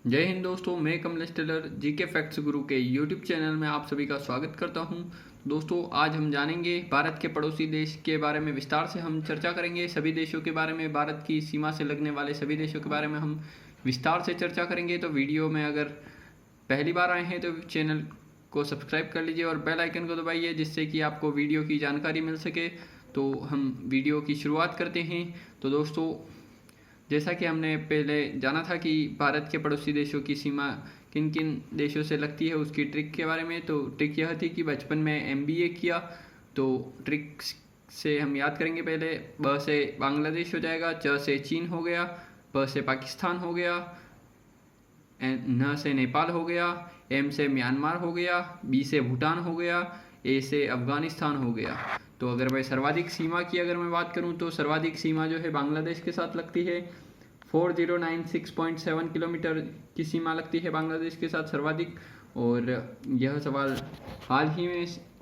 जय हिंद दोस्तों, मैं कमलेश टेलर जीके फैक्ट्स गुरु के यूट्यूब चैनल में आप सभी का स्वागत करता हूं। दोस्तों, आज हम जानेंगे भारत के पड़ोसी देश के बारे में। विस्तार से हम चर्चा करेंगे सभी देशों के बारे में। भारत की सीमा से लगने वाले सभी देशों के बारे में हम विस्तार से चर्चा करेंगे। तो वीडियो में अगर पहली बार आए हैं तो चैनल को सब्सक्राइब कर लीजिए और बेल आइकन को दबाइए, जिससे कि आपको वीडियो की जानकारी मिल सके। तो हम वीडियो की शुरुआत करते हैं। तो दोस्तों, जैसा कि हमने पहले जाना था कि भारत के पड़ोसी देशों की सीमा किन किन देशों से लगती है, उसकी ट्रिक के बारे में। तो ट्रिक यह थी कि बचपन में एमबीए किया, तो ट्रिक से हम याद करेंगे। पहले ब से बांग्लादेश हो जाएगा, च से चीन हो गया, प से पाकिस्तान हो गया, न से नेपाल हो गया, एम से म्यांमार हो गया, बी से भूटान हो गया, ए से अफगानिस्तान हो गया। तो अगर मैं सर्वाधिक सीमा की अगर मैं बात करूं तो सर्वाधिक सीमा जो है बांग्लादेश के साथ लगती है। 4096.7 किलोमीटर की सीमा लगती है बांग्लादेश के साथ सर्वाधिक। और यह सवाल हाल ही में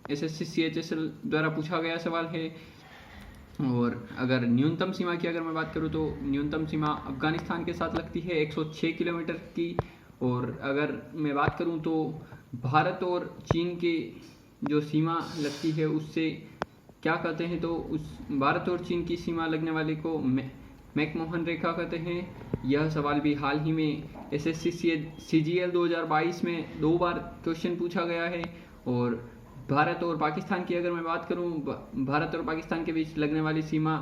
एसएससी सीएचएसएल द्वारा पूछा गया सवाल है। और अगर न्यूनतम सीमा की अगर मैं बात करूं तो न्यूनतम सीमा अफगानिस्तान के साथ लगती है 106 किलोमीटर की। और अगर मैं बात करूं तो भारत और चीन की जो सीमा लगती है उससे क्या कहते हैं, तो उस भारत और चीन की सीमा लगने वाले को मैकमोहन रेखा कहते हैं। यह सवाल भी हाल ही में एसएससी सीजीएल 2022 में 2 बार क्वेश्चन पूछा गया है। और भारत और पाकिस्तान की अगर मैं बात करूं, भारत और पाकिस्तान के बीच लगने वाली सीमा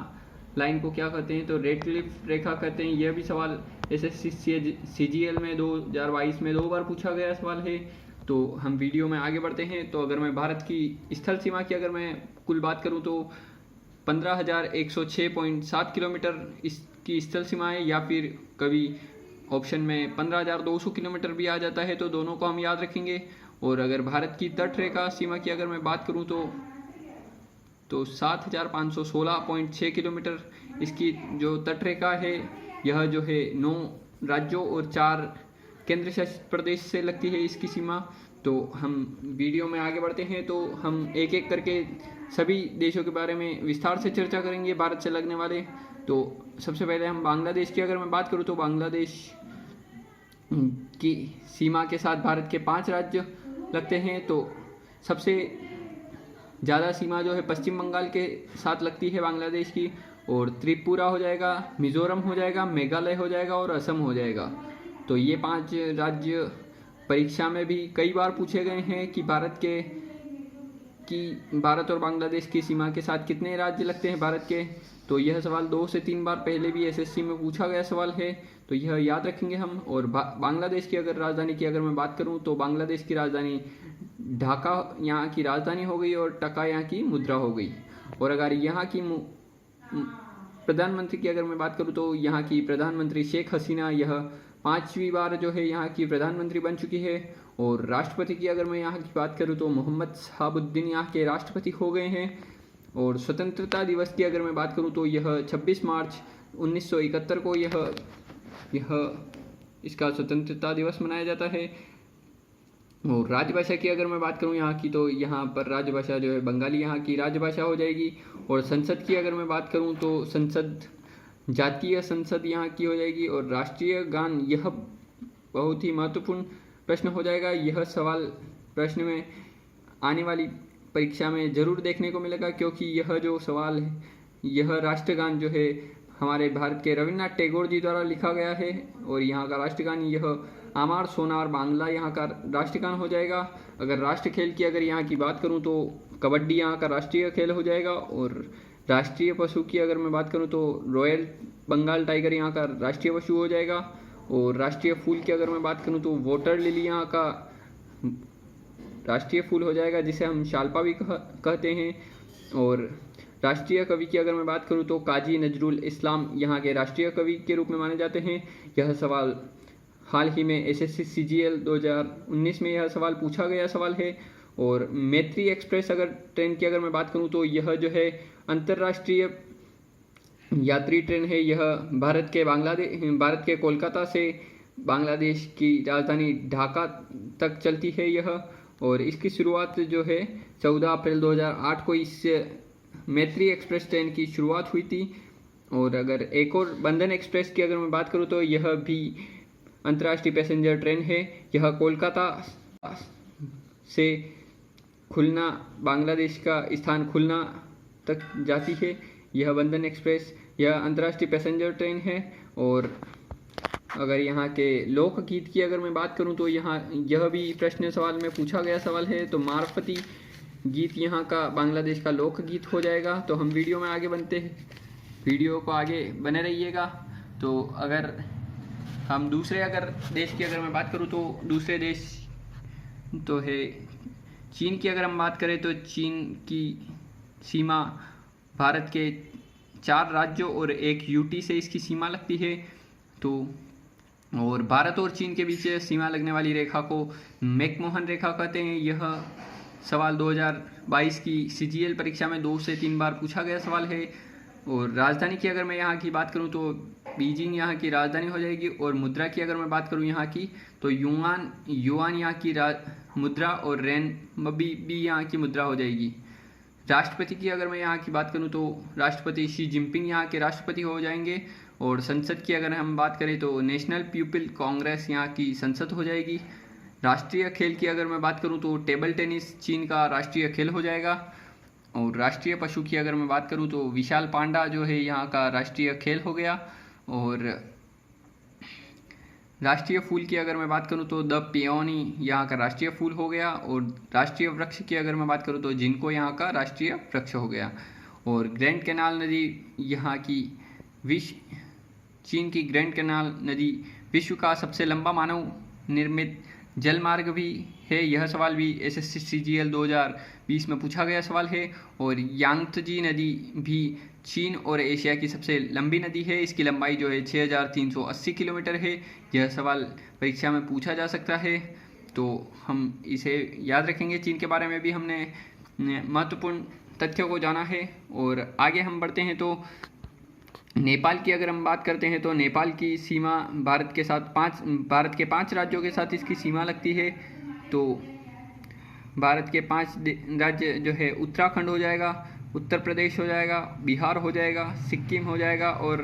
लाइन को क्या कहते हैं, तो रेड क्लिफ रेखा कहते हैं। यह भी सवाल एसएससी सीजीएल में 2022 में 2 बार पूछा गया सवाल है। तो हम वीडियो में आगे बढ़ते हैं। तो अगर मैं भारत की स्थल सीमा की अगर मैं कुल बात करूं तो 15,106.7 किलोमीटर इसकी स्थल सीमा है, या फिर कभी ऑप्शन में 15,200 किलोमीटर भी आ जाता है। तो दोनों को हम याद रखेंगे। और अगर भारत की तट रेखा सीमा की अगर मैं बात करूं तो 7,516.6 किलोमीटर इसकी जो तट रेखा है, यह जो है 9 राज्यों और 4 केंद्र शासित प्रदेश से लगती है इसकी सीमा। तो हम वीडियो में आगे बढ़ते हैं। तो हम एक एक करके सभी देशों के बारे में विस्तार से चर्चा करेंगे भारत से लगने वाले। तो सबसे पहले हम बांग्लादेश की अगर मैं बात करूं तो बांग्लादेश की सीमा के साथ भारत के 5 राज्य लगते हैं। तो सबसे ज़्यादा सीमा जो है पश्चिम बंगाल के साथ लगती है बांग्लादेश की। और त्रिपुरा हो जाएगा, मिजोरम हो जाएगा, मेघालय हो जाएगा और असम हो जाएगा। तो ये 5 राज्य परीक्षा में भी कई बार पूछे गए हैं कि भारत और बांग्लादेश की सीमा के साथ कितने राज्य लगते हैं भारत के। तो यह सवाल 2 से 3 बार पहले भी एसएससी में पूछा गया सवाल है, तो यह याद रखेंगे हम। और बांग्लादेश की अगर राजधानी की अगर मैं बात करूं तो बांग्लादेश की राजधानी ढाका यहाँ की राजधानी हो गई और टका यहाँ की मुद्रा हो गई। और अगर यहाँ की प्रधानमंत्री की अगर मैं बात करूं तो यहाँ की प्रधानमंत्री शेख हसीना यह 5वीं बार जो है यहाँ की प्रधानमंत्री बन चुकी है। और राष्ट्रपति की अगर मैं यहाँ की बात करूँ तो मोहम्मद शहाबुद्दीन यहाँ के राष्ट्रपति हो गए हैं। और स्वतंत्रता दिवस की अगर मैं बात करूँ तो यह 26 मार्च 1971 को यह इसका स्वतंत्रता दिवस मनाया जाता है। और राजभाषा की अगर मैं बात करूँ यहाँ की, तो यहाँ पर राजभाषा जो है बंगाली यहाँ की राजभाषा हो जाएगी। और संसद की अगर मैं बात करूँ तो संसद जातीय संसद यहाँ की हो जाएगी। और राष्ट्रीय गान यह बहुत ही महत्वपूर्ण प्रश्न हो जाएगा। यह सवाल प्रश्न में आने वाली परीक्षा में जरूर देखने को मिलेगा, क्योंकि यह जो सवाल है यह राष्ट्रगान जो है हमारे भारत के रविन्द्रनाथ टैगोर जी द्वारा लिखा गया है। और यहाँ का राष्ट्रगान यह आमार सोनार बांग्ला यहाँ का राष्ट्रगान हो जाएगा। अगर राष्ट्र खेल की अगर यहाँ की बात करूँ तो कबड्डी यहाँ का राष्ट्रीय खेल हो जाएगा। और राष्ट्रीय पशु की अगर मैं बात करूँ तो रॉयल बंगाल टाइगर यहाँ का राष्ट्रीय पशु हो जाएगा। और राष्ट्रीय फूल की अगर मैं बात करूँ तो वाटर लिली यहाँ का राष्ट्रीय फूल हो जाएगा, जिसे हम शाल्पा भी कहते हैं। और राष्ट्रीय कवि की अगर मैं बात करूँ तो काजी नजरुल इस्लाम यहाँ के राष्ट्रीय कवि के रूप में माने जाते हैं। यह सवाल हाल ही में एसएससी सीजीएल 2019 में यह सवाल पूछा गया सवाल है। और मैत्री एक्सप्रेस अगर ट्रेन की अगर मैं बात करूँ तो यह जो है अंतर्राष्ट्रीय यात्री ट्रेन है। यह भारत के कोलकाता से बांग्लादेश की राजधानी ढाका तक चलती है यह। और इसकी शुरुआत जो है 14 अप्रैल 2008 को इस मैत्री एक्सप्रेस ट्रेन की शुरुआत हुई थी। और अगर एक और बंधन एक्सप्रेस की अगर मैं बात करूँ तो यह भी अंतर्राष्ट्रीय पैसेंजर ट्रेन है। यह कोलकाता से खुलना बांग्लादेश का स्थान खुलना तक जाती है। यह बंधन एक्सप्रेस यह अंतर्राष्ट्रीय पैसेंजर ट्रेन है। और अगर यहाँ के लोकगीत की अगर मैं बात करूँ तो यहाँ यह भी प्रश्न सवाल में पूछा गया सवाल है। तो मारफती गीत यहाँ का बांग्लादेश का लोकगीत हो जाएगा। तो हम वीडियो में आगे बनते हैं, वीडियो को आगे बने रहिएगा। तो अगर हम दूसरे अगर देश की अगर मैं बात करूँ तो दूसरे देश तो है चीन की। अगर हम बात करें तो चीन की सीमा भारत के 4 राज्यों और एक यूटी से इसकी सीमा लगती है। तो और भारत और चीन के बीच सीमा लगने वाली रेखा को मैकमोहन रेखा कहते हैं। यह सवाल 2022 की सीजीएल परीक्षा में 2 से 3 बार पूछा गया सवाल है। और राजधानी की अगर मैं यहाँ की बात करूँ तो बीजिंग यहाँ की राजधानी हो जाएगी। और मुद्रा की अगर मैं बात करूँ यहाँ की तो युआन यहाँ की मुद्रा और रेनबी भी यहाँ की मुद्रा हो जाएगी। राष्ट्रपति की अगर मैं यहाँ की बात करूँ तो राष्ट्रपति शी जिनपिंग यहाँ के राष्ट्रपति हो जाएंगे। और संसद की अगर हम बात करें तो नेशनल पीपल कांग्रेस यहाँ की संसद हो जाएगी। राष्ट्रीय खेल की अगर मैं बात करूँ तो टेबल टेनिस चीन का राष्ट्रीय खेल हो जाएगा। और राष्ट्रीय पशु की अगर मैं बात करूँ तो विशाल पांडा जो है यहाँ का राष्ट्रीय खेल हो गया। और राष्ट्रीय फूल की अगर मैं बात करूँ तो द पियोनी यहाँ का राष्ट्रीय फूल हो गया। और राष्ट्रीय वृक्ष की अगर मैं बात करूँ तो जिनको यहाँ का राष्ट्रीय वृक्ष हो गया। और ग्रैंड कैनाल नदी यहाँ की चीन की ग्रैंड कैनाल नदी विश्व का सबसे लंबा मानव निर्मित जल मार्ग भी है। यह सवाल भी एसएससी सीजीएल 2020 में पूछा गया सवाल है। और यांगत्जी नदी भी चीन और एशिया की सबसे लंबी नदी है। इसकी लंबाई जो है 6380 किलोमीटर है। यह सवाल परीक्षा में पूछा जा सकता है, तो हम इसे याद रखेंगे। चीन के बारे में भी हमने महत्वपूर्ण तथ्यों को जाना है। और आगे हम बढ़ते हैं तो नेपाल की अगर हम बात करते हैं तो नेपाल की सीमा भारत के 5 राज्यों के साथ इसकी सीमा लगती है। तो भारत के 5 राज्य जो है उत्तराखंड हो जाएगा, उत्तर प्रदेश हो जाएगा, बिहार हो जाएगा, सिक्किम हो जाएगा और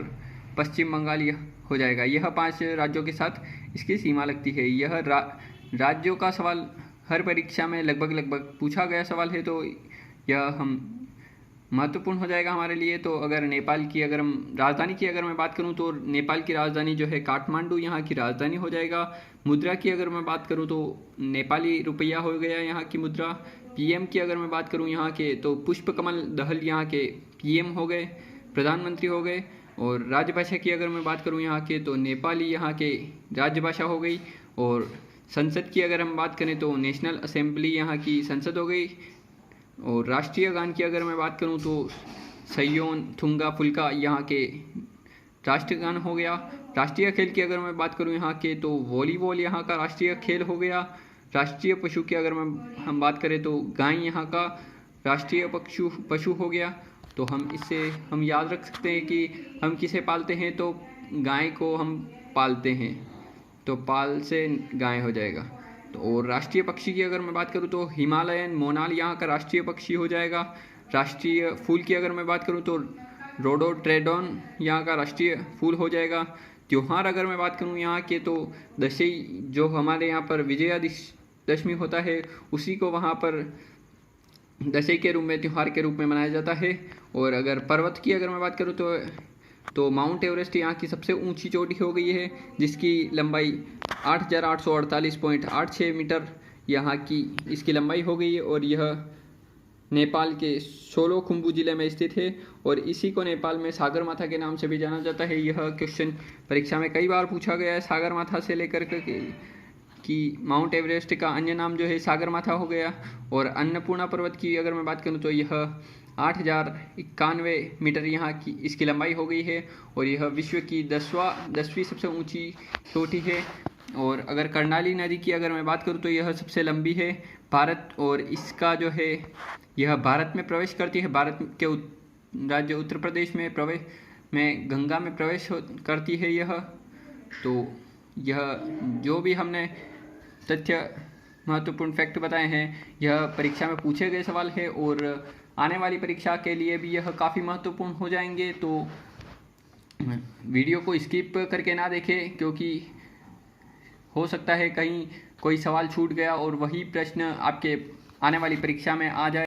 पश्चिम बंगाल हो जाएगा। यह 5 राज्यों के साथ इसकी सीमा लगती है। यह राज्यों का सवाल हर परीक्षा में लगभग पूछा गया सवाल है, तो यह हम महत्वपूर्ण हो जाएगा हमारे लिए। तो अगर नेपाल की अगर हम राजधानी की अगर मैं बात करूं तो नेपाल की राजधानी जो है काठमांडू यहाँ की राजधानी हो जाएगा। मुद्रा की अगर मैं बात करूं तो नेपाली रुपया हो गया यहाँ की मुद्रा। पीएम की अगर मैं बात करूं यहाँ के तो पुष्पकमल दहल यहाँ के पीएम हो गए, प्रधानमंत्री हो गए। और राजभाषा की अगर मैं बात करूँ यहाँ के तो नेपाली यहाँ के राजभाषा हो गई। और संसद की अगर हम बात करें तो नेशनल असेंबली यहाँ की संसद हो गई। और राष्ट्रीय गान की अगर मैं बात करूं तो सयोन थुंगा फुल्का यहाँ के राष्ट्रीय गान हो गया। राष्ट्रीय खेल की अगर मैं बात करूं यहाँ के तो वॉलीबॉल यहाँ का राष्ट्रीय खेल हो गया। राष्ट्रीय पशु की अगर हम बात करें तो गाय यहाँ का राष्ट्रीय पशु हो गया। तो हम इससे हम याद रख सकते हैं कि हम किसे पालते हैं, तो गाय को हम पालते हैं, तो पाल से गाय हो जाएगा। तो और राष्ट्रीय पक्षी की अगर मैं बात करूं तो हिमालयन मोनाल यहाँ का राष्ट्रीय पक्षी हो जाएगा। राष्ट्रीय फूल की अगर मैं बात करूं तो रोडोट्रेडॉन यहाँ का राष्ट्रीय फूल हो जाएगा। त्यौहार अगर मैं बात करूं यहाँ के तो दशई जो हमारे यहाँ पर विजयादशमी होता है उसी को वहाँ पर दशई के रूप में त्यौहार के रूप में मनाया जाता है। और अगर पर्वत की अगर मैं बात करूँ तो माउंट एवरेस्ट यहाँ की सबसे ऊंची चोटी हो गई है, जिसकी लंबाई 8848.86 मीटर यहाँ की इसकी लंबाई हो गई है। और यह नेपाल के सोलोखुम्बू जिले में स्थित है। और इसी को नेपाल में सागरमाथा के नाम से भी जाना जाता है। यह क्वेश्चन परीक्षा में कई बार पूछा गया है सागरमाथा से लेकर कि माउंट एवरेस्ट का अन्य नाम जो है सागरमाथा हो गया। और अन्नपूर्णा पर्वत की अगर मैं बात करूं तो यह 8091 मीटर यहाँ की इसकी लंबाई हो गई है। और यह विश्व की 10वीं सबसे ऊंची चोटी है। और अगर कर्णाली नदी की अगर मैं बात करूं तो यह सबसे लंबी है भारत, और इसका जो है यह भारत में प्रवेश करती है। भारत के राज्य उत्तर प्रदेश में गंगा में प्रवेश करती है यह। तो यह जो भी हमने तथ्य महत्वपूर्ण फैक्ट बताए हैं यह परीक्षा में पूछे गए सवाल है, और आने वाली परीक्षा के लिए भी यह काफ़ी महत्वपूर्ण हो जाएंगे। तो वीडियो को स्किप करके ना देखें, क्योंकि हो सकता है कहीं कोई सवाल छूट गया और वही प्रश्न आपके आने वाली परीक्षा में आ जाए।